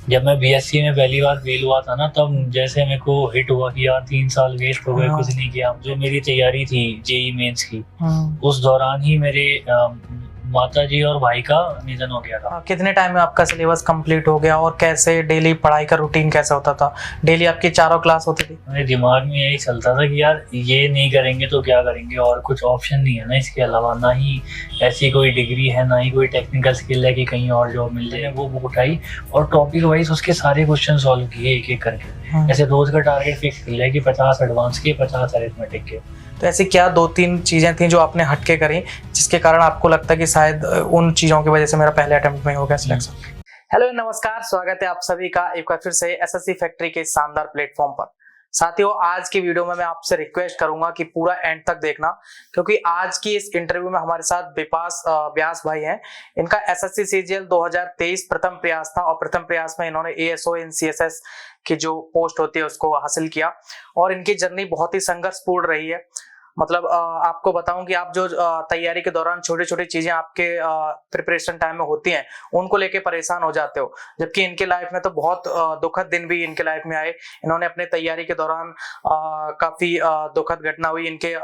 जब मैं बीएससी में पहली बार फेल हुआ था ना, तब जैसे मेरे को हिट हुआ कि यार 3 साल वेस्ट हो गए, हाँ। कुछ नहीं किया। जो मेरी तैयारी थी जेई मेंस की, हाँ। उस दौरान ही मेरे माता जी और भाई का निधन हो गया था। कितने टाइम में आपका सिलेबस कंप्लीट हो गया और कैसे डेली पढ़ाई का रूटीन कैसा होता था? डेली आपकी चारों क्लास होती थी? मेरे दिमाग में यही चलता था कि यार ये नहीं करेंगे तो क्या करेंगे, और कुछ ऑप्शन नहीं है ना इसके अलावा। ना ही ऐसी कोई डिग्री है, ना ही कोई टेक्निकल स्किल है कि कहीं और जॉब मिल जाए। वो बुक उठाई और टॉपिक वाइज उसके सारे क्वेश्चन सॉल्व किए एक एक करके। ऐसे रोज का टारगेट फिक्स कर लिया कि 50 एडवांस के, 50 अरिथमेटिक के। तो ऐसी क्या 2-3 चीजें थी जो आपने हटके करी जिसके कारण आपको लगता है कि शायद उन चीजों की वजह से मेरा पहले अटेम्प्ट में हो गया सिलेक्शन? हेलो नमस्कार, स्वागत है आप सभी का एक बार फिर से एसएससी फैक्ट्री के शानदार प्लेटफॉर्म पर। साथियों, आज की वीडियो में मैं आपसे रिक्वेस्ट करूंगा कि पूरा एंड तक देखना, क्योंकि आज की इस इंटरव्यू में हमारे साथ विपास व्यास भाई हैं। इनका एसएससी सीजीएल 2023 प्रथम प्रयास था और प्रथम प्रयास में इन्होंने एएसओ इन सीएसएस की जो पोस्ट होती है उसको हासिल किया और इनकी जर्नी बहुत ही संघर्षपूर्ण रही है। मतलब आपको बताऊं कि आप जो तैयारी के दौरान छोटी छोटी चीजें आपके प्रिपरेशन टाइम में होती हैं उनको लेके परेशान हो जाते हो, जबकि इनके लाइफ में तो बहुत दुखद दिन भी इनके लाइफ में आए। इन्होंने अपने तैयारी के दौरान काफी दुखद घटना हुई, इनके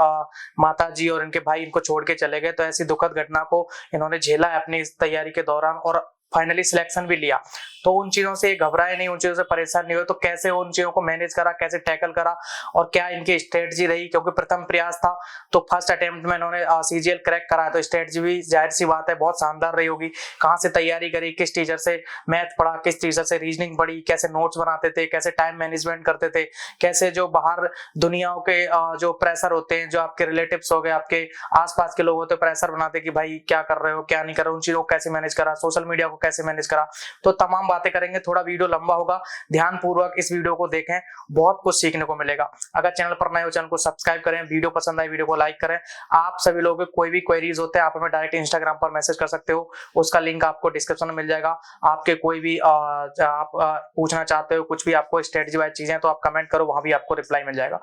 माता जी और इनके भाई इनको छोड़ के चले गए, तो ऐसी दुखद घटना को इन्होंने झेला है अपनी इस तैयारी के दौरान और फाइनली सिलेक्शन भी लिया। तो उन चीजों से घबराए नहीं, उन चीजों से परेशान नहीं हुए। तो कैसे उन चीजों को मैनेज करा, कैसे टैकल करा और क्या इनकी स्ट्रेटजी रही, क्योंकि प्रथम प्रयास था तो फर्स्ट अटेम्प्ट में इन्होंने सीजीएल क्रैक करा, तो स्ट्रेटजी भी जाहिर सी बात है बहुत शानदार रही होगी। कहाँ से तैयारी करी, किस टीचर से मैथ पढ़ा, किस टीचर से रीजनिंग पढ़ी, कैसे नोट्स बनाते थे, कैसे टाइम मैनेजमेंट करते थे, कैसे जो बाहर दुनियाओं के जो प्रेशर होते हैं, जो आपके रिलेटिव्स हो गए, आपके आसपास के लोग होते हैं, प्रेशर बनाते कि भाई क्या कर रहे हो क्या नहीं कर रहे हो, उन चीजों को कैसे मैनेज करा, सोशल मीडिया को कैसे मैनेज करा। तो तमाम बातें करेंगे। थोड़ा वीडियो लंबा होगा, ध्यान पूर्वक इस वीडियो को देखें, बहुत कुछ सीखने को मिलेगा। अगर चैनल पर नए हो चैनल को सब्सक्राइब करें, वीडियो पसंद आए वीडियो को लाइक करें। आप सभी लोगों के कोई भी क्वेरीज होते हैं आप हमें डायरेक्ट इंस्टाग्राम पर मैसेज कर सकते हो, उसका लिंक आपको डिस्क्रिप्शन में मिल जाएगा। आपके कोई भी आप पूछना चाहते हो कुछ भी, आपको स्ट्रेटजी वाइज चीजें, तो आप कमेंट करो, वहां भी आपको रिप्लाई मिल जाएगा।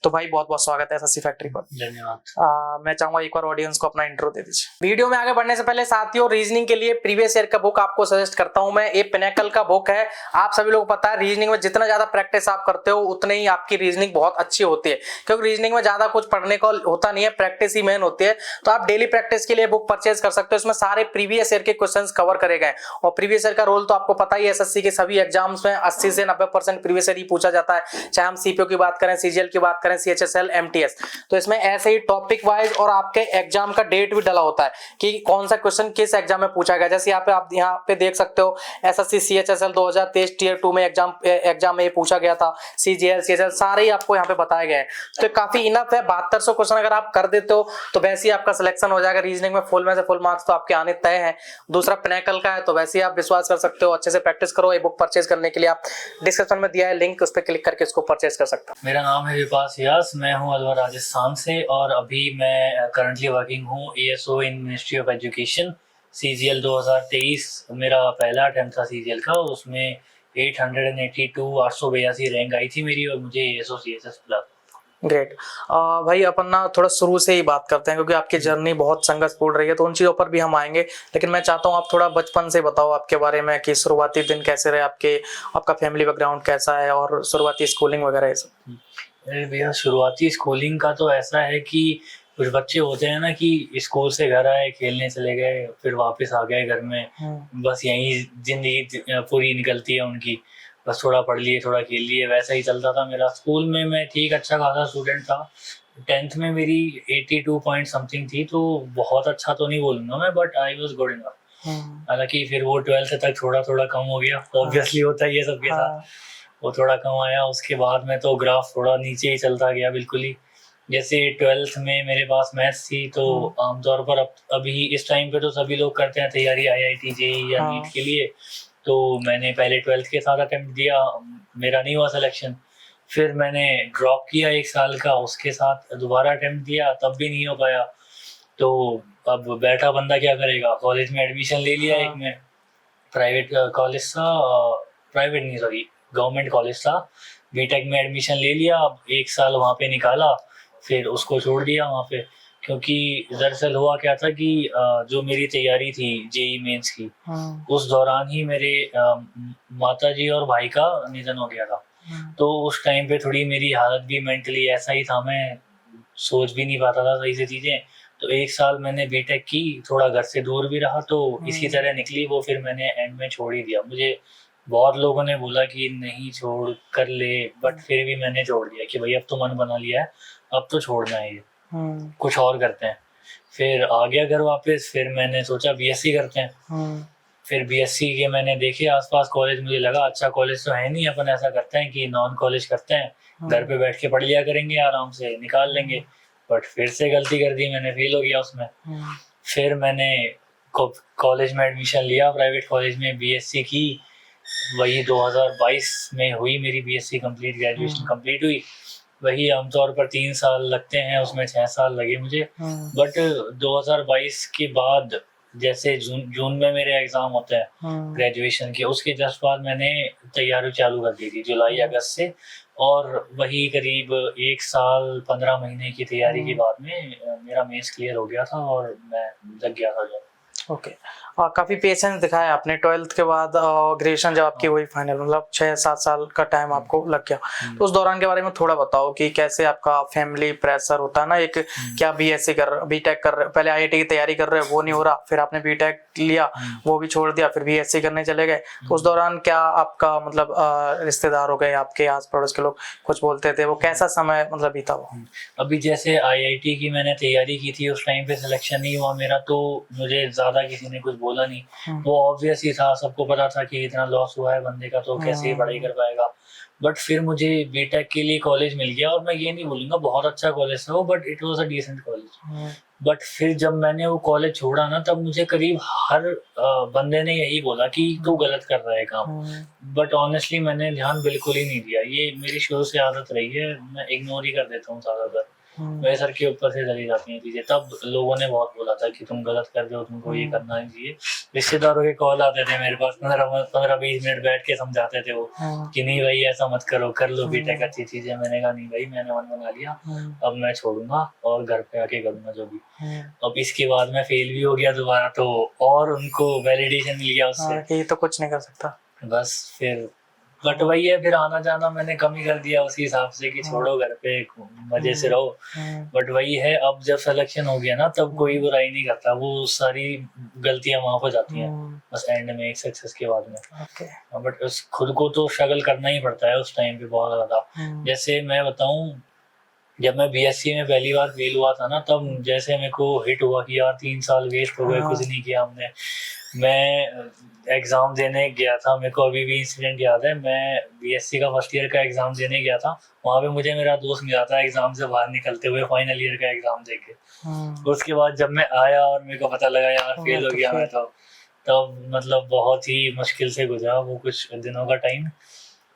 तो भाई बहुत बहुत स्वागत है एसएससी फैक्ट्री पर। धन्यवाद। मैं चाहूंगा एक बार ऑडियंस को अपना इंट्रो दे दीजिए। वीडियो में आगे बढ़ने से पहले साथियों, रीजनिंग के लिए प्रीवियस ईयर का बुक आपको सजेस्ट करता हूं मैं। ये पिनेकल का बुक है। आप सभी लोग पता है रीजनिंग में जितना ज्यादा प्रैक्टिस आप करते हो उतने ही आपकी रीजनिंग बहुत अच्छी होती है, क्योंकि रीजनिंग में ज्यादा कुछ पढ़ने को होता नहीं है, प्रैक्टिस ही मेन होती है। तो आप डेली प्रैक्टिस के लिए बुक परचेज कर सकते हो। इसमें सारे प्रीवियस ईयर के क्वेश्चन कवर करे गए और प्रीवियस ईयर का रोल तो आपको पता ही है, एसएससी के सभी एग्जाम्स में 80 से 90% प्रीवियस ईयर ही पूछा जाता है, चाहे हम सीपीओ की बात करें, सीजीएल की बात करें, सीएचएसएल, तो इसमें ऐसे ही टॉपिक वाइज और आपके एग्जाम का डेट भी डाला होता है कि कौन सा क्वेश्चन किस एग्जाम में पूछा गया। जैसे आप यहाँ पे देख सकते हो, एसएससी सीएचएसएल 2023 टियर 2 में एग्जाम में ये पूछा गया था, सीजीएल सीएचएल सारे ही आपको यहाँ पे बताए गए हैं। तो काफी इनफ है, 7200 क्वेश्चन अगर आप कर देते हो तो वैसे ही आपका सिलेक्शन हो जाएगा। रीजनिंग में फुल में से फुल मार्क्स तो आपके आने तय है। दूसरा पिनेकल का है, तो वैसे ही आप विश्वास कर सकते हो, अच्छे से प्रैक्टिस करो। ये बुक परचेज करने के लिए आप डिस्क्रिप्शन में दिया है लिंक, उस पर क्लिक करके इसको परचेज कर सकते हो। मेरा नाम है विपास व्यास, मैं हूँ अलवर राजस्थान से, और अभी मैं करंटली वर्किंग हूँ ASO in ministry of education. CGL 2023 मेरा पहला अटेम्प्ट था सीजीएल का, और उसमें 882 रैंक आई थी मेरी, और मुझे एएसओ सीएसएस मिला। ग्रेट। भाई अपन ना थोड़ा शुरू से ही बात करते हैं, क्योंकि आपकी जर्नी बहुत संघर्षपूर्ण रही है, तो उन चीज़ों पर भी हम आएंगे। लेकिन मैं चाहता हूँ आप थोड़ा बचपन से बताओ आपके बारे में कि शुरुआती दिन कैसे रहे आपके, आपका फैमिली बैकग्राउंड कैसा है और शुरुआती स्कूलिंग वगैरह ये सब। अरे भैया, शुरुआती स्कूलिंग का तो ऐसा है कि कुछ बच्चे होते हैं ना कि स्कूल से घर आए, खेलने चले गए, फिर वापस आ गए घर में, बस यही जिंदगी पूरी निकलती है उनकी। बस थोड़ा पढ़ लिए, थोड़ा खेल लिए, वैसा ही चलता था मेरा। स्कूल में मैं ठीक अच्छा खासा स्टूडेंट था। 10th में मेरी 82 पॉइंट समथिंग थी, तो बहुत अच्छा तो नहीं बोलूंगा मैं, but I was good enough. हालांकि फिर वो 12th तक थोड़ा थोड़ा कम हो गया, ऑब्वियसली होता है ये सबके साथ। वो थोड़ा कम आया, उसके बाद में तो ग्राफ थोड़ा नीचे ही चलता गया बिल्कुल ही। जैसे 12th में मेरे पास मैथ्स थी, तो आमतौर पर अभी इस टाइम पे तो सभी लोग करते हैं तैयारी आईआईटी जेईई या नीट के लिए। तो मैंने पहले 12th के साथ अटेम्प्ट दिया, मेरा नहीं हुआ सिलेक्शन। फिर मैंने ड्रॉप किया 1 साल का, उसके साथ दोबारा अटेम्प्ट दिया, तब भी नहीं हो पाया। तो अब बैठा बंदा क्या करेगा, कॉलेज में एडमिशन ले लिया। एक में प्राइवेट कॉलेज था, प्राइवेट नहीं सॉरी गवर्नमेंट कॉलेज था, बीटेक में एडमिशन ले लिया। अब 1 साल वहाँ पे निकाला, फिर उसको छोड़ दिया वहाँ पे। क्योंकि दरअसल हुआ क्या था कि जो मेरी तैयारी थी जेई मेंस की, उस दौरान ही मेरे माता जी और भाई का निधन हो गया था। तो उस टाइम पे थोड़ी मेरी हालत भी मेंटली ऐसा ही था, मैं सोच भी नहीं पाता था सही से चीज़ें। तो 1 साल मैंने बीटेक की, थोड़ा घर से दूर भी रहा, तो इसी तरह निकली वो, फिर मैंने एंड में छोड़ ही दिया। मुझे बहुत लोगों ने बोला कि नहीं छोड़, कर ले, बट फिर भी मैंने छोड़ दिया कि भई अब तो मन बना लिया है, अब तो छोड़ना है ये, कुछ और करते हैं। फिर आ गया घर वापस, फिर मैंने सोचा बीएससी करते हैं। फिर बीएससी के मैंने देखे आसपास कॉलेज, मुझे लगा अच्छा कॉलेज तो है नहीं, अपन ऐसा करते हैं कि नॉन कॉलेज करते हैं, घर पे बैठ के पढ़ लिया करेंगे, आराम से निकाल लेंगे। बट फिर से गलती कर दी मैंने, फेल हो गया उसमें। फिर मैंने कॉलेज में एडमिशन लिया, प्राइवेट कॉलेज में बीएससी की। वही 2022 में हुई मेरी बीएससी कंप्लीट, ग्रेजुएशन कंप्लीट हुई। वही आमतौर पर 3 साल लगते हैं, उसमें 6 साल लगे मुझे। बट 2022 के बाद जैसे जून में मेरे एग्जाम होते हैं ग्रेजुएशन के, उसके जस्ट बाद मैंने तैयारी चालू कर दी थी जुलाई अगस्त से। और वही करीब 1 साल 15 महीने की तैयारी के बाद में मेरा मेंस क्लियर हो गया था और मैं लग गया था जॉब। ओके। काफी पेशेंस दिखाया आपने। 12th के बाद ग्रेजुएशन जब आपकी हुई फाइनल, मतलब 6-7 साल का टाइम आपको लग गया। तो उस दौरान के बारे में थोड़ा बताओ कि कैसे आपका फैमिली प्रेशर होता है ना, एक क्या बीएससी कर बीटेक कर रहे, पहले आईआईटी की तैयारी कर रहे हो, वो नहीं हो रहा, फिर आपने बीटेक लिया, वो भी छोड़ दिया, फिर बीएससी करने चले गए। तो उस दौरान क्या आपका मतलब रिश्तेदार हो गए, आपके आस पड़ोस के लोग कुछ बोलते थे, वो कैसा समय मतलब बीता वो? अभी जैसे आईआईटी की मैंने तैयारी की थी, उस टाइम पे सिलेक्शन नहीं हुआ मेरा, तो मुझे ज्यादा किसी ने कुछ बोला नहीं। वो ऑब्वियस ही था, सबको पता था कि इतना लॉस हुआ है बंदे का, तो कैसे ही पढ़ाई कर पाएगा। बट फिर मुझे बीटेक के लिए कॉलेज मिल गया, और मैं ये नहीं बोलूँगा बहुत अच्छा कॉलेज था वो, but it was a decent college. But फिर जब मैंने वो कॉलेज छोड़ा ना, तब मुझे करीब हर बंदे ने यही बोला कि तू गलत कर रहा है काम। बट ऑनेस्टली मैंने ध्यान बिल्कुल ही नहीं दिया, ये मेरी शुरू से आदत रही है, मैं इग्नोर ही कर देता हूँ ज़्यादातर। मेरे सर के ऊपर से चली जाती हैं चीज़ें। तब लोगों ने बहुत बोला था कि तुम गलत कर रहे हो, तुमको ये करना नहीं चाहिए। रिश्तेदारों के कॉल आते थे मेरे पास, 15-20 मिनट बैठ के समझाते थे वो कि नहीं भाई ऐसा मत करो, कर लो बीटेक, अच्छी चीज़ है। मैंने कहा नहीं भाई, मैंने मन बना लिया, अब मैं छोड़ूंगा और घर पे आके करूँगा जो भी। अब इसके बाद मैं फेल भी हो गया दोबारा, तो और उनको वैलिडेशन मिल गया उससे, ये तो कुछ नहीं कर सकता बस। फिर बट वही है, फिर आना जाना मैंने कम ही कर दिया उसी हिसाब से कि छोड़ो, घर पे मजे से रहो। बट वही है, अब जब सिलेक्शन हो गया ना, तब कोई बुराई नहीं करता, वो सारी गलतियां माफ हो जाती हैं बस एंड में, एक सक्सेस के बाद में। बट उस खुद को तो स्ट्रगल करना ही पड़ता है उस टाइम पे बहुत ज्यादा। जैसे मैं बताऊं, जब मैं बीएससी में पहली बार फेल हुआ था ना, तब जैसे मेरे को हिट हुआ कि यार 3 साल वेस्ट हो गए, कुछ नहीं किया हमने। मैं एग्ज़ाम देने गया था, मेरे को अभी भी इंसिडेंट याद है। मैं बीएससी का फर्स्ट ईयर का एग्ज़ाम देने गया था, वहाँ पे मुझे मेरा दोस्त मिला था एग्ज़ाम से बाहर निकलते हुए, फाइनल ईयर का एग्ज़ाम दे के। उसके बाद जब मैं आया और मेरे को पता लगा यार फेल हो गया मैं, तो तब मतलब बहुत ही मुश्किल से गुजरा वो कुछ दिनों का टाइम,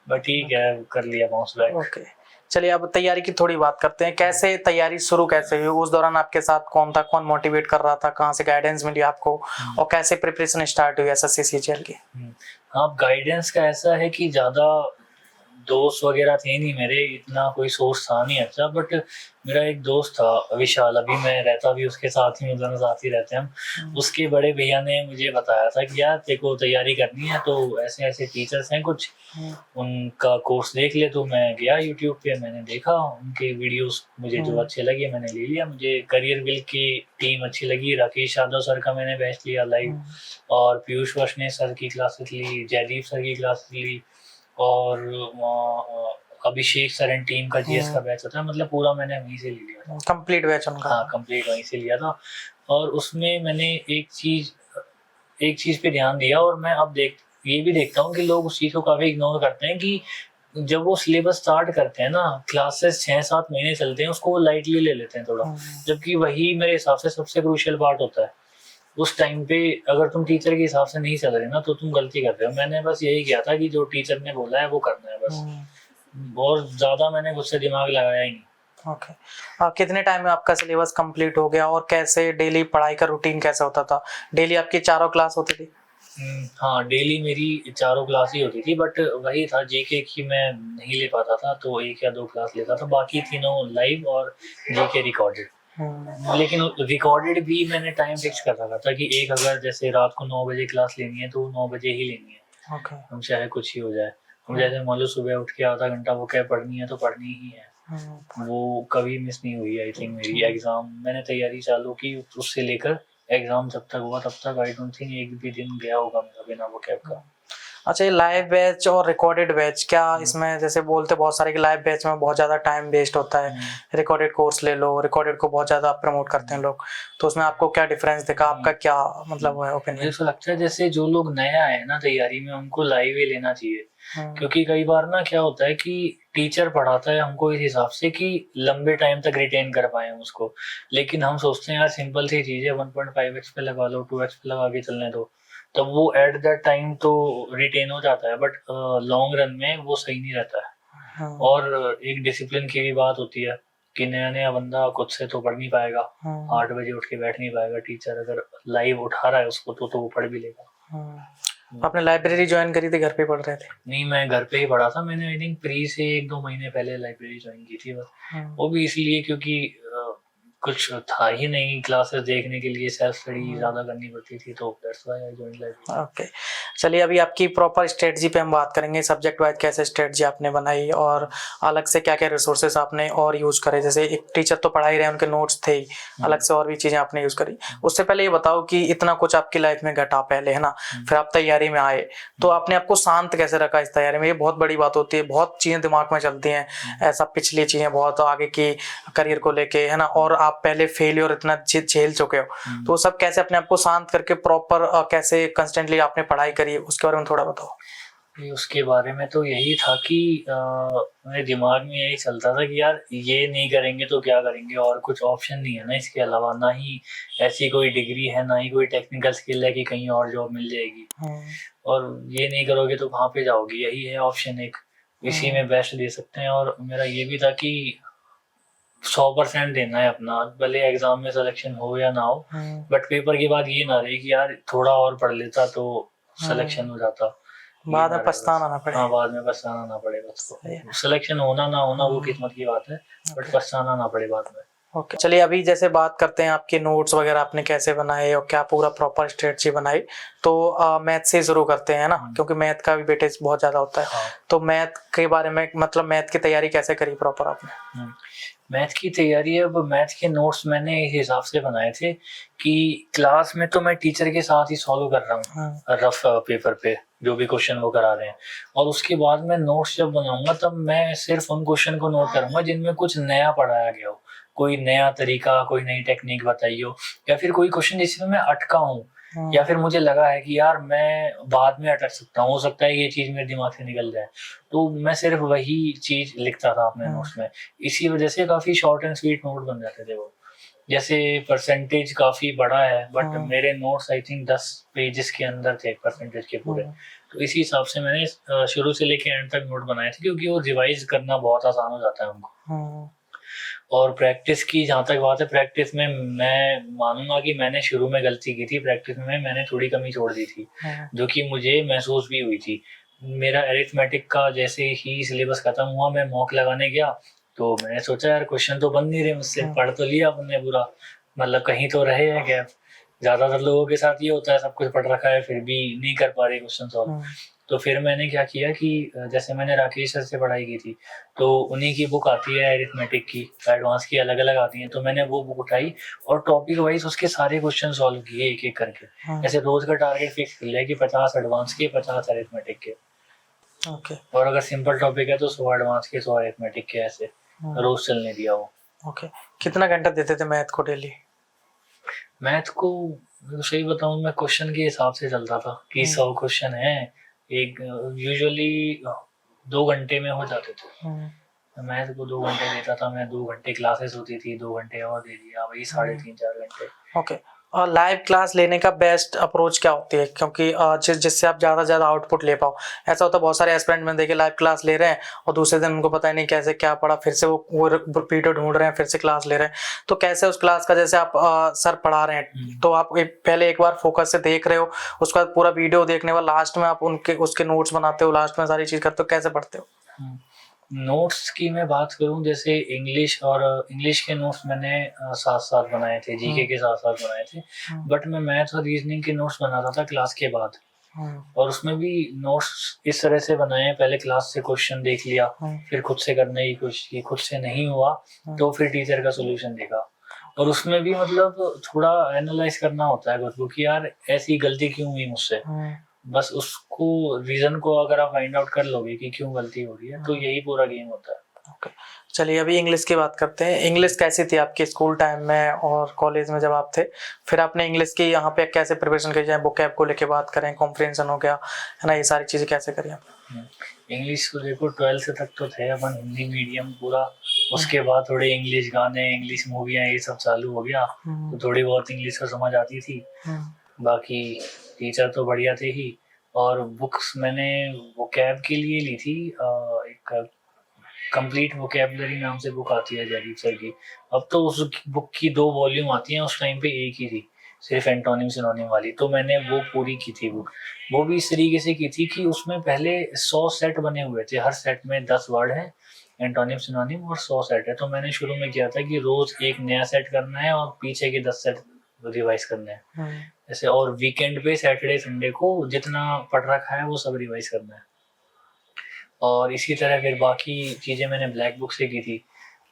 बट ठीक है, कर लिया बाउंस बैक। चलिए अब तैयारी की थोड़ी बात करते हैं। कैसे तैयारी शुरू कैसे हुई, उस दौरान आपके साथ कौन था, कौन मोटिवेट कर रहा था, कहाँ से गाइडेंस मिली आपको, और कैसे प्रिपरेशन स्टार्ट हुई एसएससी सीजीएल की? हाँ, गाइडेंस का ऐसा है कि ज़्यादा दोस्त वगैरह थे नहीं मेरे, इतना कोई सोर्स था नहीं अच्छा। बट मेरा एक दोस्त था विशाल, अभी मैं रहता भी उसके साथ ही, दोनों साथ ही रहते हैं हम। उसके बड़े भैया ने मुझे बताया था कि यार तेरे को तैयारी करनी है तो ऐसे ऐसे टीचर्स हैं कुछ, उनका कोर्स देख ले। तो मैं गया यूट्यूब पे, मैंने देखा उनके वीडियोस, मुझे जो अच्छे लगे मैंने ले लिया। मुझे करियर बिल की टीम अच्छी लगी, राकेश यादव सर का मैंने बैच लिया लाइव, और पीयूष वैष्णव सर की क्लासेस ली, जयदीप सर की क्लासेस ली, और अभिषेक सर एंड टीम का जीएस का बैच होता है, मतलब पूरा मैंने वहीं से ले लिया था, कंप्लीट बैच उनका। हाँ, कंप्लीट वहीं से लिया था। और उसमें मैंने एक चीज़ पे ध्यान दिया, और मैं अब ये भी देखता हूँ कि लोग उस चीज़ को काफ़ी इग्नोर करते हैं कि जब वो सिलेबस स्टार्ट करते हैं ना, क्लासेस 6-7 महीने चलते हैं, उसको वो लाइटली ले लेते हैं थोड़ा, जबकि वही मेरे हिसाब से सबसे क्रूशियल पार्ट होता है। उस टाइम पे अगर तुम टीचर के हिसाब से नहीं चल रहे ना, तो तुम गलती कर रहे हो। मैंने बस यही किया था कि जो टीचर ने बोला है वो करना है बस, बहुत ज़्यादा मैंने मुझसे दिमाग लगाया ही नहीं। ओके। कितने टाइम में आपका सिलेबस कंप्लीट हो गया, और कैसे डेली पढ़ाई का रूटीन कैसा होता था? डेली आपकी 4 क्लास होती थी? हाँ, डेली मेरी 4 क्लास ही होती थी, बट वही था जीके की मैं नहीं ले पाता था, तो 1 या 2 क्लास लेता था, बाकी तीनों लाइव और जीके रिकॉर्डेड। लेकिन रिकॉर्डेड भी मैंने टाइम फिक्स कर रखा था कि एक अगर जैसे रात को 9 बजे क्लास लेनी है तो 9 बजे ही लेनी है। ओके। हम चाहे कुछ ही हो जाए, हम जैसे मान लो सुबह उठ के आधा घंटा वो क्या पढ़नी है तो पढ़नी ही है। वो कभी मिस नहीं हुई। आई थिंक मेरी एग्जाम मैंने तैयारी चालू की उससे लेकर एग्जाम जब तक हुआ तब तक आई डोंट थिंक एक भी दिन गया होगा मेरा बिना वो कैब का। अच्छा, ये लाइव बैच और रिकॉर्डेड बैच क्या इसमें जैसे बोलते बहुत सारे कि लाइव बैच में बहुत ज़्यादा टाइम वेस्ट होता है, रिकॉर्डेड कोर्स ले लो, रिकॉर्डेड को बहुत ज़्यादा प्रमोट करते हैं लोग, तो उसमें आपको क्या डिफरेंस दिखा, आपका क्या मतलब है ओपिनियन? मुझे तो लगता है जैसे जो लोग नया है ना तैयारी में उनको लाइव ही लेना चाहिए। क्योंकि कई बार ना क्या होता है कि टीचर पढ़ाता है हमको इस हिसाब से कि लंबे टाइम तक रिटेन कर पाए हम उसको, लेकिन हम सोचते हैं यार सिंपल सी चीज है 1.5x पे लगा लो 2x पे लगा के चलने दो, तब वो एट दैट टाइम तो रिटेन हो जाता है, बट लॉन्ग रन में वो सही नहीं रहता है। और एक डिसिप्लिन की भी बात होती है कि नया नया बंदा खुद से तो पढ़ नहीं पाएगा, 8 बजे उठ के बैठ नहीं पाएगा, टीचर अगर लाइव उठा रहा है उसको तो वो पढ़ भी लेगा। आपने लाइब्रेरी ज्वाइन करी थी, घर पे पढ़ रहे थे? नहीं, मैं घर पे ही पढ़ा था। मैंने आई थिंक प्री से 1-2 महीने पहले लाइब्रेरी ज्वाइन की थी बस। वो भी इसलिए क्योंकि कुछ था ही नहीं क्लासेस देखने के लिए, सेल्फ स्टडी ज्यादा करनी पड़ती थी, तो that's why I joined library. Okay, चलिए अभी आपकी प्रॉपर स्ट्रेटजी पे हम बात करेंगे, सब्जेक्ट वाइज कैसे स्ट्रेटजी आपने बनाई और अलग से क्या क्या रिसोर्सेस आपने और यूज करे। जैसे एक टीचर तो पढ़ा ही रहे, उनके नोट्स थे ही, अलग से और भी चीजें आपने यूज करी। उससे पहले ये बताओ कि इतना कुछ आपकी लाइफ में घटा पहले, है ना, फिर आप तैयारी में आए, तो आपने आपको शांत कैसे रखा इस तैयारी में? ये बहुत बड़ी बात होती है, बहुत चीजें दिमाग में चलती हैं, ऐसा पिछली चीजें बहुत आगे की करियर को लेके, है ना, और आप पहले फेलियर इतना झेल चुके हो, तो सब कैसे अपने आप को शांत करके प्रॉपर कैसे कंस्टेंटली आपने पढ़ाई करी, उसके बारे में थोड़ा बताओ। उसके बारे में तो यही था कि मेरे दिमाग में यही चलता था कि यार ये नहीं करेंगे तो क्या करेंगे, और कुछ ऑप्शन नहीं है ना इसके अलावा, ना ही ऐसी कोई डिग्री है, ना ही कोई टेक्निकल स्किल है कि कहीं और जॉब मिल जाएगी, और ये नहीं करोगे तो कहाँ पे जाओगे, यही है ऑप्शन एक, इसी में बेस्ट दे सकते हैं। और मेरा ये भी था कि 100% देना है अपना, भले एग्जाम में सिलेक्शन हो या ना हो, बट पेपर के बाद ये ना रहे कि यार थोड़ा और पढ़ लेता तो सिलेक्शन हो जाता, बाद में पछताना ना पड़े। हाँ, बाद में पछताना ना पड़े, बस सिलेक्शन होना ना होना वो किस्मत की बात है, बट पछताना ना पड़े बाद में। ओके, चलिए अभी जैसे बात करते हैं आपके नोट्स वगैरह आपने कैसे बनाए और क्या पूरा प्रॉपर स्ट्रेटजी बनाई, तो मैथ से शुरू करते हैं ना, क्योंकि मैथ का भी वेटेज बहुत ज्यादा होता है। तो मैथ के बारे में, मतलब मैथ की तैयारी कैसे करी प्रॉपर आपने? मैथ की तैयारी, अब मैथ के नोट्स मैंने इस हिसाब से बनाए थे कि क्लास में तो मैं टीचर के साथ ही सॉल्व कर रहा हूँ रफ पेपर पे जो भी क्वेश्चन वो करा रहे हैं, और उसके बाद मैं नोट्स जब बनाऊंगा तब मैं सिर्फ उन क्वेश्चन को नोट करूंगा जिनमें कुछ नया पढ़ाया गया हो, कोई नया तरीका, कोई नई टेक्निक बताई हो, या फिर कोई क्वेश्चन जिसमें मैं अटका हूँ, या फिर मुझे लगा है कि यार मैं बाद में अटक सकता हूँ, हो सकता है ये चीज मेरे दिमाग से निकल जाए, तो मैं सिर्फ वही चीज लिखता था अपने नोट्स में। इसी वजह से काफी शॉर्ट एंड स्वीट नोट बन जाते थे वो। जैसे परसेंटेज काफी बड़ा है, बट मेरे नोट्स आई थिंक 10 पेजेस के अंदर थे परसेंटेज के पूरे, तो इसी हिसाब से मैंने शुरू से लेके एंड तक नोट बनाए थे, क्योंकि वो रिवाइज करना बहुत आसान हो जाता है हमको। और प्रैक्टिस की जहाँ तक बात है, प्रैक्टिस में मैं मानूंगा कि मैंने शुरू में गलती की थी, प्रैक्टिस में मैंने थोड़ी कमी छोड़ दी थी, जो कि मुझे महसूस भी हुई थी। मेरा अरिथमेटिक का जैसे ही सिलेबस खत्म हुआ, मैं मॉक लगाने गया, तो मैंने सोचा यार क्वेश्चन तो बन नहीं रहे मुझसे, पढ़ तो लिया अपने पूरा, मतलब कहीं तो रहे हैं गैप। ज्यादातर लोगों के साथ ये होता है, सब कुछ पढ़ रखा है फिर भी नहीं कर पा रहे क्वेश्चन सॉल्व। तो फिर मैंने क्या किया कि जैसे मैंने राकेश सर से पढ़ाई की थी, तो उन्हीं की बुक आती है अरिथमेटिक की, एडवांस की अलग अलग आती हैं, तो मैंने वो बुक उठाई और टॉपिक वाइज उसके सारे क्वेश्चन सॉल्व किए एक एक करके। ऐसे रोज का टारगेट फिक्स कर लिया कि 50 एडवांस के, 50 अरिथमेटिक के। और अगर सिंपल टॉपिक है तो 100 एडवांस के, 100 अरिथमेटिक के, ऐसे रोज चलने दिया वो। कितना घंटा देते थे मैथ को डेली? मैथ को सही बताऊं, मैं क्वेश्चन के हिसाब से चलता था कि 100 क्वेश्चन है, एक यूजुअली 2 घंटे में हो जाते थे। मैथ को 2 घंटे देता था मैं, 2 घंटे क्लासेस होती थी, 2 घंटे और दे दिया, वही 3.5-4 घंटे। ओके, और लाइव क्लास लेने का बेस्ट अप्रोच क्या होती है, क्योंकि जिससे आप ज़्यादा आउटपुट ले पाओ? ऐसा होता है बहुत सारे एस्पिरेंट में देखे लाइव क्लास ले रहे हैं और दूसरे दिन उनको पता ही नहीं कैसे क्या पढ़ा, फिर से वो वीडियो ढूंढ रहे हैं, फिर से क्लास ले रहे हैं। तो कैसे उस क्लास का, जैसे आप सर पढ़ा रहे हैं तो आप पहले एक बार फोकस से देख रहे हो, उसके बाद पूरा वीडियो देखने के बाद लास्ट में आप उसके नोट्स बनाते हो, लास्ट में सारी चीज़ करते हो, कैसे पढ़ते हो? नोट्स की मैं बात करूं, जैसे इंग्लिश के नोट्स मैंने साथ साथ बनाए थे, जीके के साथ साथ बनाए थे। बट मैं मैथ और रीजनिंग के नोट्स बनाता था क्लास के बाद, और उसमें भी नोट्स इस तरह से बनाए, पहले क्लास से क्वेश्चन देख लिया, फिर खुद से करने की कोशिश की, खुद से नहीं हुआ तो फिर टीचर का सोल्यूशन देखा। और उसमें भी मतलब थोड़ा एनालाइज करना होता है खुद को कि यार ऐसी गलती क्यों हुई मुझसे। बस उसको रीजन को अगर आप फाइंड आउट कर लोगे कि क्यों गलती हो रही है, तो यही पूरा गेम होता है। ओके, चलिए अभी इंग्लिश की बात करते हैं। इंग्लिश कैसी थी आपके स्कूल टाइम में और कॉलेज में जब आप थे? फिर आपने इंग्लिश की यहाँ पे कैसे प्रिपरेशन की, चाहे वोकैब को लेके बात करें, कॉम्प्रिहेंशन हो गया है ना, ये सारी चीजें कैसे करी आपने? इंग्लिश को देखो 12th तक तो थे अपन हिंदी मीडियम पूरा, उसके बाद थोड़े इंग्लिश गाने, इंग्लिश मूवियाँ ये सब चालू हो गया, तो थोड़ी बहुत इंग्लिश को समझ आती थी। बाकी टीचर तो बढ़िया थे ही। और बुक्स मैंने वोकैब के लिए ली थी, एक कंप्लीट वोकैबुलरी नाम से बुक आती है जयदीप सर की। अब तो उस बुक की 2 वॉल्यूम आती हैं, उस टाइम पे एक ही थी, सिर्फ एंटोनिम सिनोनिम वाली, तो मैंने वो पूरी की थी बुक। वो भी इस तरीके से की थी कि उसमें पहले 100 सेट बने हुए थे, हर सेट में 10 वर्ड है, एंटोनिम सिनोनिम और 100 सेट है। तो मैंने शुरू में किया था कि रोज एक नया सेट करना है और पीछे के 10 सेट रिवाइज करने हैं ऐसे, और वीकेंड पे सैटरडे संडे को जितना पढ़ रखा है वो सब रिवाइज करना है। और इसी तरह फिर बाकी चीज़ें मैंने ब्लैक बुक से की थी,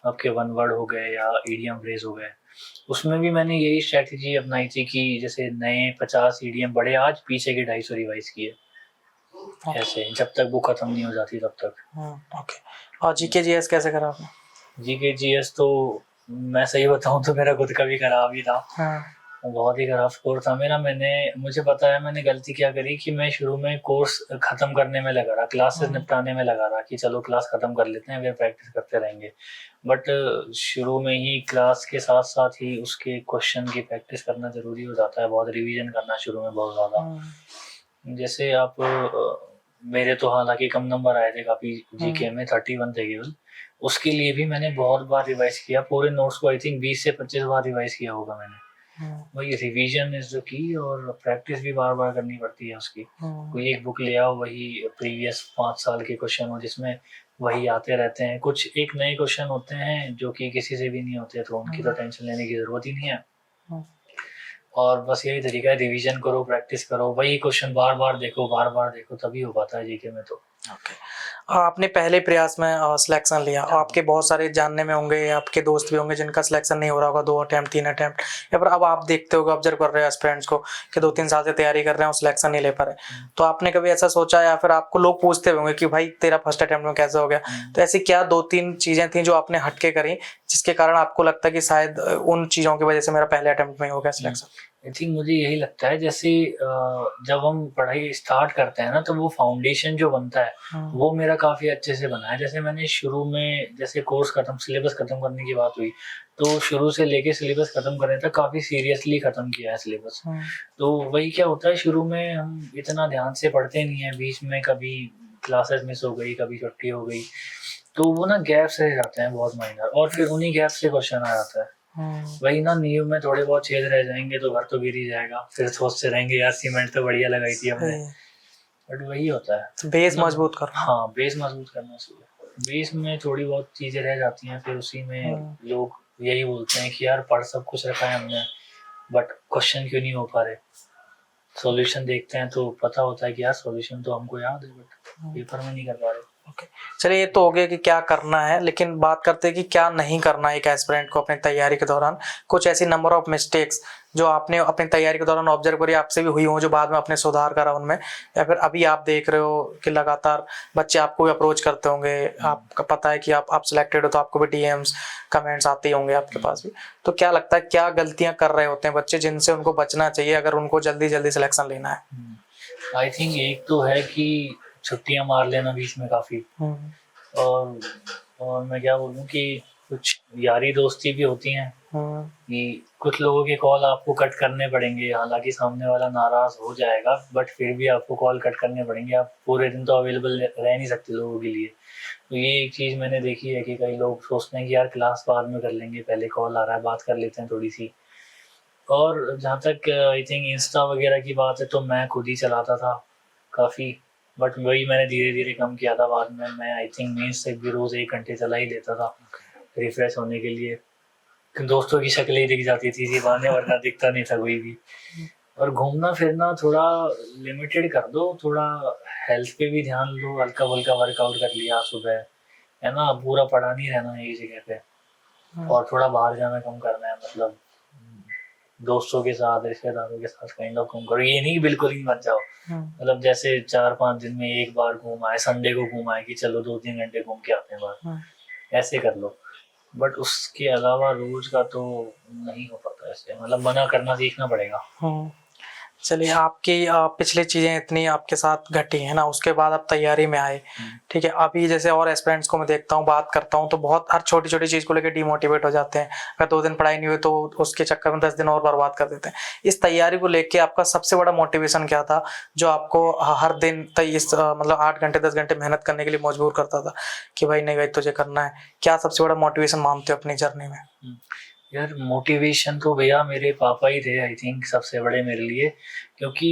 आपके 1 वर्ड हो गए या ईडियम फ्रेज हो गए। उसमें भी मैंने यही स्ट्रैटेजी अपनाई थी कि जैसे नए 50 ईडियम पढ़े आज, पीछे के 250 रिवाइज किए, ऐसे जब तक बुक खत्म नहीं हो जाती तब तक। ओके, और जीके जीएस कैसे करा आपने? जीके जीएस तो मैं सही बताऊं तो मेरा खुद का भी खराब ही था। बहुत ही खराब स्कोर था मेरा। मुझे पता है मैंने गलती क्या करी कि मैं शुरू में कोर्स खत्म करने में लगा रहा, क्लासेस निपटाने में लगा रहा कि चलो क्लास खत्म कर लेते हैं, फिर प्रैक्टिस करते रहेंगे। बट शुरू में ही क्लास के साथ साथ ही उसके क्वेश्चन की प्रैक्टिस करना जरूरी हो जाता है, बहुत रिवीजन करना शुरू में बहुत ज़्यादा। जैसे आप मेरे तो हालांकि कम नंबर आए थे काफ़ी, जीके में 31 थे केवल, उसके लिए भी मैंने बहुत बार रिवाइज किया पूरे नोट्स को। आई थिंक 20 से 25 बार रिवाइज किया होगा मैंने। वही रिवीजन इज द की, और प्रैक्टिस भी बार बार करनी पड़ती है उसकी। कोई एक बुक ले आओ, वही प्रीवियस 5 साल के क्वेश्चन हो जिसमें वही आते रहते हैं, कुछ एक नए क्वेश्चन होते हैं जो कि किसी से भी नहीं होते, तो उनकी तो टेंशन लेने की जरूरत ही नहीं है। और बस यही तरीका है, रिवीजन करो, प्रैक्टिस करो, वही क्वेश्चन बार बार देखो, तभी हो पाता है जीके में तो। आपने पहले प्रयास में सिलेक्शन लिया, और आपके बहुत सारे जानने में होंगे, आपके दोस्त भी होंगे जिनका सिलेक्शन नहीं हो रहा होगा, 2 अटेम्प्ट 3 अटेम्प्ट, या फिर अब आप देखते होगे, ऑब्जर्व कर रहे हो एस्पिरेंट्स को कि 2-3 साल से तैयारी कर रहे हैं और सिलेक्शन नहीं ले पा रहे। तो आपने कभी ऐसा सोचा, या फिर आपको लोग पूछते होंगे कि भाई तेरा फर्स्ट अटेम्प्ट में कैसे हो गया? तो ऐसी क्या 2-3 चीजें थी जो आपने हटके करी, जिसके कारण आपको लगता है कि शायद उन चीजों की वजह से मेरा पहले अटेम्प्ट में हो गया सिलेक्शन? आई थिंक मुझे यही लगता है, जैसे जब हम पढ़ाई स्टार्ट करते हैं ना, तो वो फाउंडेशन जो बनता है वो मेरा काफ़ी अच्छे से बना है। जैसे मैंने शुरू में, जैसे सिलेबस खत्म करने की बात हुई, तो शुरू से लेके सिलेबस खत्म करने तक काफ़ी सीरियसली खत्म किया है सिलेबस। तो वही क्या होता है, शुरू में हम इतना ध्यान से पढ़ते नहीं है, बीच में कभी क्लासेस मिस हो गई, कभी छुट्टी हो गई, तो वो ना गैप्स रह जाते हैं बहुत माइनर, और फिर उन्हीं गैप से क्वेश्चन आ जाता है। वही ना, नींव में थोड़े बहुत छेद रह जाएंगे तो घर तो गिर ही जाएगा, फिर सोचते रहेंगे यार सीमेंट तो बढ़िया लगाई थी हमने। बट वही होता है, तो बेस मजबूत करना। हाँ, बेस मजबूत करना चाहिए। बेस में थोड़ी बहुत चीजें रह जाती हैं, फिर उसी में लोग यही बोलते हैं कि यार पढ़ सब कुछ रखा है हमने, बट क्वेश्चन क्यों नहीं हो पा रहे। सॉल्यूशन देखते हैं तो पता होता है कि यार सॉल्यूशन तो हमको याद है, बट पेपर में नहीं कर पा रहे। ओके, चलिए ये तो हो गया कि क्या करना है, लेकिन बात करते हैं कि क्या नहीं करना है एक एस्पिरेंट को अपनी तैयारी के दौरान। कुछ ऐसी नंबर ऑफ मिस्टेक्स जो आपने अपनी तैयारी के दौरान ऑब्जर्व करी, आपसे भी हुई हो, जो बाद में आपने सुधार करा उनमें, या फिर अभी आप देख रहे हो कि लगातार बच्चे आपको भी अप्रोच करते होंगे, आपका पता है कि आप सिलेक्टेड हो, तो आपको भी डीएम्स कमेंट्स आते होंगे आपके पास भी। तो क्या लगता है क्या गलतियां कर रहे होते हैं बच्चे जिनसे उनको बचना चाहिए अगर उनको जल्दी जल्दी सिलेक्शन लेना है? आई थिंक एक तो है कि छुट्टियां मार लेना बीच में काफ़ी, और मैं क्या बोलूँ कि कुछ यारी दोस्ती भी होती हैं कि कुछ लोगों के कॉल आपको कट करने पड़ेंगे, हालांकि सामने वाला नाराज हो जाएगा, बट फिर भी आपको कॉल कट करने पड़ेंगे, आप पूरे दिन तो अवेलेबल रह नहीं सकते लोगों के लिए। तो ये एक चीज़ मैंने देखी है कि कई लोग सोचते हैं कि यार क्लास बाद में कर लेंगे, पहले कॉल आ रहा है, बात कर लेते हैं थोड़ी सी। और जहाँ तक आई थिंक इंस्टा वगैरह की बात है, तो मैं खुद ही चलाता था काफ़ी, बट वही मैंने धीरे धीरे कम किया था। बाद में मैं आई थिंक मेंस तक भी रोज़ 1 घंटे चला ही देता था रिफ्रेश होने के लिए। दोस्तों की शक्लें ही दिख जाती थी इसी बहाने, वरना दिखता नहीं था कोई भी। और घूमना फिरना थोड़ा लिमिटेड कर दो, थोड़ा हेल्थ पे भी ध्यान दो, हल्का फुल्का वर्कआउट कर लिया सुबह, है ना, पूरा पड़ा नहीं रहना एक जगह पे। और थोड़ा बाहर जाना कम करना है, मतलब दोस्तों के साथ, रिश्तेदारों के साथ काइंड ऑफ कम करो। ये नहीं कि बिल्कुल ही मत जाओ, मतलब जैसे 4-5 दिन में एक बार घूम आए, संडे को घूम आए कि चलो 2-3 घंटे घूम के आते हैं बाहर, ऐसे कर लो। बट उसके अलावा रोज का तो नहीं हो पाता ऐसे, मतलब मना करना सीखना पड़ेगा। चलिए, आपकी पिछली चीजें इतनी आपके साथ घटी है ना, उसके बाद आप तैयारी में आए, ठीक है। अभी जैसे और एस्पिरेंट्स को मैं देखता हूँ, बात करता हूँ, तो बहुत हर छोटी छोटी चीज को लेकर डिमोटिवेट हो जाते हैं। अगर 2 दिन पढ़ाई नहीं हुई तो उसके चक्कर में 10 दिन और बर्बाद कर देते हैं। इस तैयारी को लेके आपका सबसे बड़ा मोटिवेशन क्या था, जो आपको हर दिन मतलब 8 घंटे 10 घंटे मेहनत करने के लिए मजबूर करता था कि भाई नहीं भाई तुझे करना है? क्या सबसे बड़ा मोटिवेशन मानते हो अपनी जर्नी में? यार मोटिवेशन तो भैया मेरे पापा ही थे आई थिंक सबसे बड़े मेरे लिए, क्योंकि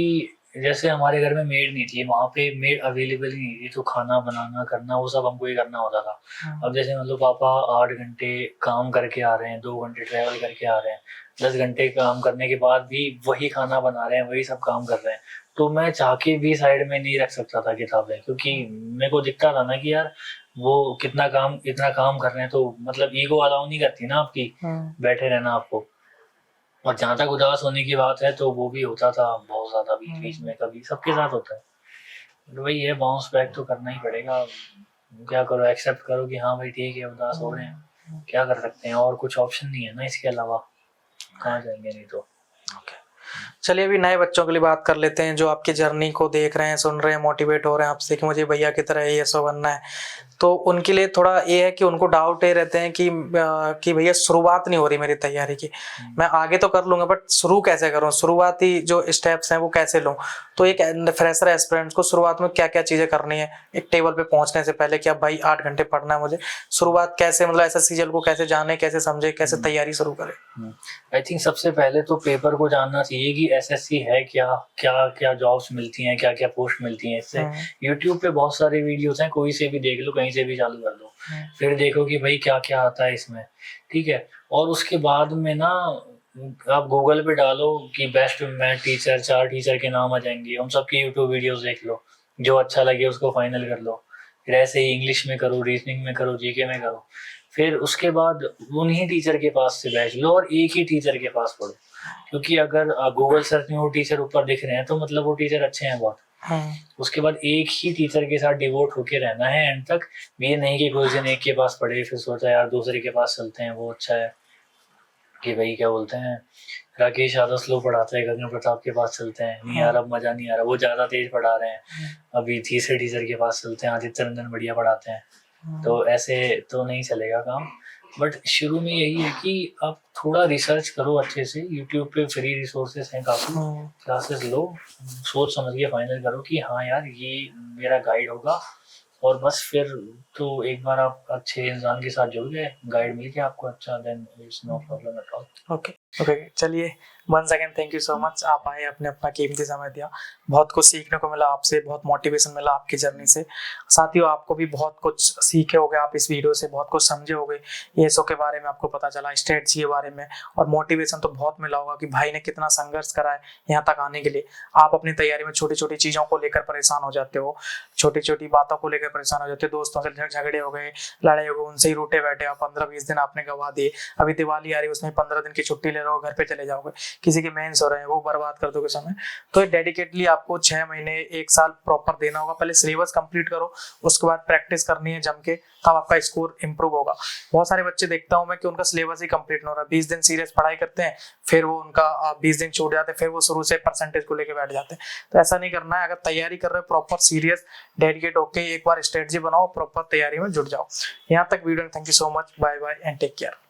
जैसे हमारे घर में मेड नहीं थी, वहाँ पे मेड अवेलेबल ही नहीं थी, तो खाना बनाना करना वो सब हमको ही करना होता था। अब जैसे मतलब पापा 8 घंटे काम करके आ रहे हैं, 2 घंटे ट्रैवल करके आ रहे हैं, 10 घंटे काम करने के बाद भी वही खाना बना रहे हैं, वही सब काम कर रहे हैं, तो मैं चाह के भी साइड में नहीं रख सकता था किताबें, क्योंकि मेरे को दिखता था ना कि यार वो इतना काम कर रहे हैं, तो मतलब ईगो अलाउ नहीं करती ना आपकी बैठे रहना आपको। और जहाँ तक उदास होने की बात है तो वो भी होता था बहुत ज्यादा बीच बीच में, कभी सबके साथ होता है। तो वही है, बाउंस बैक तो करना ही पड़ेगा। क्या करो, एक्सेप्ट करो कि हाँ भाई ठीक है उदास हो रहे हैं, क्या कर सकते हैं, और कुछ ऑप्शन नहीं है ना इसके अलावा, कहाँ जाएंगे नहीं तो। चलिए, अभी नए बच्चों के लिए बात कर लेते हैं, जो आपकी जर्नी को देख रहे हैं, सुन रहे हैं, मोटिवेट हो रहे हैं आपसे कि मुझे भैया की तरह ये सो बनना है। तो उनके लिए थोड़ा ये है कि उनको डाउट ये रहते हैं कि भैया शुरुआत नहीं हो रही मेरी तैयारी की, मैं आगे तो कर लूंगा बट शुरू कैसे करूं, शुरुआती जो स्टेप्स हैं वो कैसे लूं। तो एक फ्रेशर एस्पिरेंट्स को शुरुआत में क्या क्या चीजें करनी है एक टेबल पे पहुंचने से पहले, कि अब भाई 8 घंटे पढ़ना है मुझे, शुरुआत कैसे, मतलब एसएससी को कैसे जाने, कैसे समझे, कैसे तैयारी शुरू करें? आई थिंक सबसे पहले तो पेपर को जानना चाहिए कि एसएससी है क्या, क्या क्या जॉब्स मिलती हैं, क्या क्या पोस्ट मिलती हैं। इससे यूट्यूब पे बहुत सारे वीडियोस हैं, कोई से भी देख लो, कहीं से भी चालू कर दो, फिर देखो कि भाई क्या क्या आता है इसमें, ठीक है। और उसके बाद में ना आप गूगल पे डालो कि बेस्ट मैथ टीचर, 4 टीचर के नाम आ जाएंगे, उन सबकी यूट्यूब वीडियोस देख लो, जो अच्छा लगे उसको फाइनल कर लो। फिर ऐसे ही इंग्लिश में करो, रीजनिंग में करो, जीके में करो। फिर उसके बाद उन्हीं टीचर के पास से बैच लो और एक ही टीचर के पास पढ़ो, क्योंकि अगर गूगल सर्च में वो टीचर ऊपर दिख रहे हैं तो मतलब वो टीचर अच्छे हैं बहुत। उसके बाद एक ही टीचर के साथ डिवोट होके रहना है एंड तक। ये नहीं कि कुछ दिन एक के पास पढ़े फिर सोचा यार दूसरे के पास चलते हैं वो अच्छा है, कि भाई क्या बोलते हैं राकेश यादव स्लो पढ़ाते हैं, गगन प्रताप के पास चलते हैं, नहीं यार अब मजा नहीं आ रहा, वो ज्यादा तेज पढ़ा रहे हैं, अभी तीसरे टीचर के पास चलते हैं, आदित्य रंजन बढ़िया पढ़ाते हैं। तो ऐसे तो नहीं चलेगा काम। बट शुरू में यही है कि आप थोड़ा रिसर्च करो अच्छे से, यूट्यूब पे फ्री रिसोर्सेस हैं काफ़ी, क्लासेस लो, सोच समझ के फाइनल करो कि हाँ यार ये मेरा गाइड होगा। और बस फिर तो एक बार आप अच्छे इंसान के साथ जुड़ गए, गाइड मिल गया आपको अच्छा, then it's no problem at all. Okay, चलिए, once again thank you so much, आप आए, अपने अपना कीमती समय दिया, बहुत कुछ सीखने को मिला आपसे, बहुत मोटिवेशन मिला आपकी जर्नी से। साथियों, आपको भी बहुत कुछ सीखे होंगे आप इस वीडियो से, बहुत कुछ समझे होंगे, ESO के बारे में आपको पता चला, स्ट्रेटजी के बारे में, और मोटिवेशन तो बहुत मिला होगा कि भाई ने कितना संघर्ष करा है यहाँ तक आने के लिए। आप अपनी तैयारी में छोटी छोटी चीज़ों को लेकर परेशान हो जाते हो, छोटी छोटी बातों को लेकर परेशान हो जाते हो, दोस्तों से झगड़े हो गए, लड़ाई हो गई, उनसे ही रूठे बैठे, आप 15-20 दिन आपने गवा दिए, अभी दिवाली आ रही है उसमें 15 दिन की छुट्टी ले रहे हो, घर पे चले जाओगे, किसी के मेंस हो रहे हैं वो बर्बाद कर दोगे समय। तो डेडिकेटली आपको 6 महीने 1 साल प्रॉपर देना होगा, पहले सिलेबस कंप्लीट करो, उसके बाद प्रैक्टिस करनी है जम के, तब आपका स्कोर इंप्रूव होगा। बहुत सारे बच्चे देखता हूं मैं कि उनका सिलेबस ही कंप्लीट नहीं हो रहा, 20 दिन सीरियस पढ़ाई करते हैं, फिर वो उनका 20 दिन छूट जाते हैं, फिर वो शुरू से परसेंटेज को लेकर बैठ जाते हैं। तो ऐसा नहीं करना है, अगर तैयारी कर रहे हो प्रॉपर सीरियस डेडिकेट होके एक बार स्ट्रेटजी बनाओ, प्रॉपर तैयारी में जुट जाओ। यहाँ तक video, thank you so much, bye bye and take care.